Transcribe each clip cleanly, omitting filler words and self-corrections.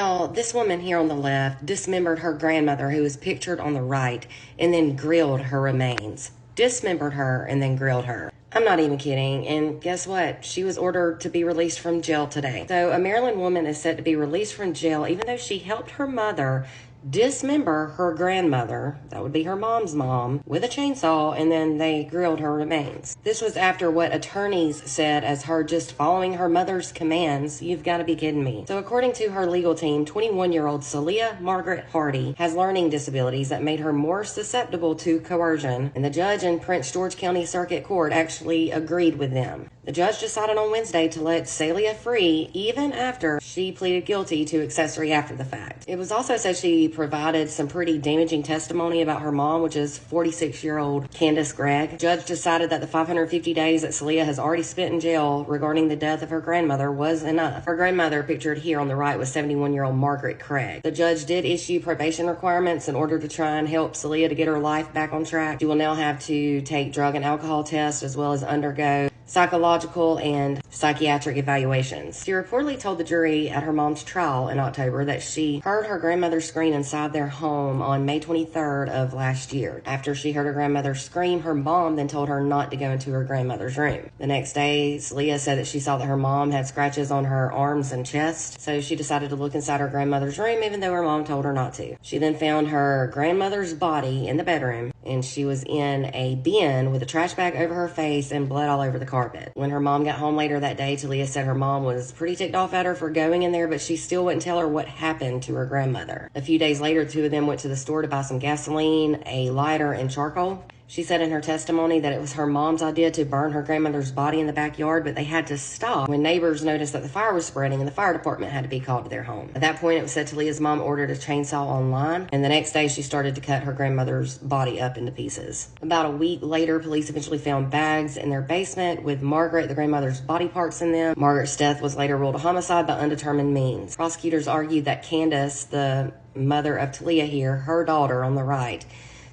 Now, this woman here on the left dismembered her grandmother, who is pictured on the right, and then grilled her remains. Dismembered her and then grilled her. I'm not even kidding. And guess what? She was ordered to be released from jail today. So a Maryland woman is set to be released from jail even though she helped her mother dismember her grandmother, that would be her mom's mom, with a chainsaw, and then they grilled her remains. This was after what attorneys said as her just following her mother's commands. You've got to be kidding me. So according to her legal team, 21-year-old Celia Margaret Hardy has learning disabilities that made her more susceptible to coercion, and the judge in Prince George County Circuit Court actually agreed with them. The judge decided on Wednesday to let Celia free even after she pleaded guilty to accessory after the fact. It was also said she provided some pretty damaging testimony about her mom, which is 46-year-old Candace Gregg. The judge decided that the 550 days that Celia has already spent in jail regarding the death of her grandmother was enough. Her grandmother, pictured here on the right, was 71-year-old Margaret Craig. The judge did issue probation requirements in order to try and help Celia to get her life back on track. She will now have to take drug and alcohol tests as well as undergo psychological and psychiatric evaluations. She reportedly told the jury at her mom's trial in October that she heard her grandmother scream inside their home on May 23rd of last year. After she heard her grandmother scream, her mom then told her not to go into her grandmother's room. The next day, Celia said that she saw that her mom had scratches on her arms and chest, so she decided to look inside her grandmother's room even though her mom told her not to. She then found her grandmother's body in the bedroom, and she was in a bin with a trash bag over her face and blood all over the carpet. When her mom got home later that day, Talia said her mom was pretty ticked off at her for going in there, but she still wouldn't tell her what happened to her grandmother. A few days later, the two of them went to the store to buy some gasoline, a lighter, and charcoal. She said in her testimony that it was her mom's idea to burn her grandmother's body in the backyard, but they had to stop when neighbors noticed that the fire was spreading and the fire department had to be called to their home. At that point, it was said Talia's mom ordered a chainsaw online, and the next day she started to cut her grandmother's body up into pieces. About a week later, police eventually found bags in their basement with Margaret, the grandmother's body parts in them. Margaret's death was later ruled a homicide by undetermined means. Prosecutors argued that Candace, the mother of Talia here, her daughter on the right,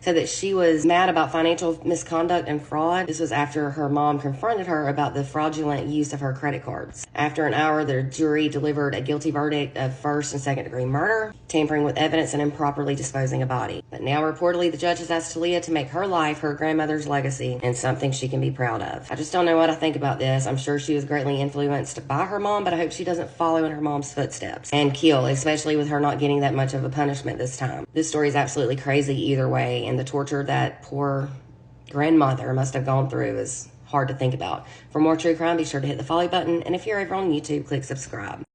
said that she was mad about financial misconduct and fraud. This was after her mom confronted her about the fraudulent use of her credit cards. After an hour, the jury delivered a guilty verdict of first and second degree murder, tampering with evidence, and improperly disposing a body. But now reportedly the judge has asked Talia to make her life her grandmother's legacy and something she can be proud of. I just don't know what I think about this. I'm sure she was greatly influenced by her mom, but I hope she doesn't follow in her mom's footsteps and kill, especially with her not getting that much of a punishment this time. This story is absolutely crazy either way, and the torture that poor grandmother must have gone through is hard to think about. For more true crime, be sure to hit the follow button, and if you're over on YouTube, click subscribe.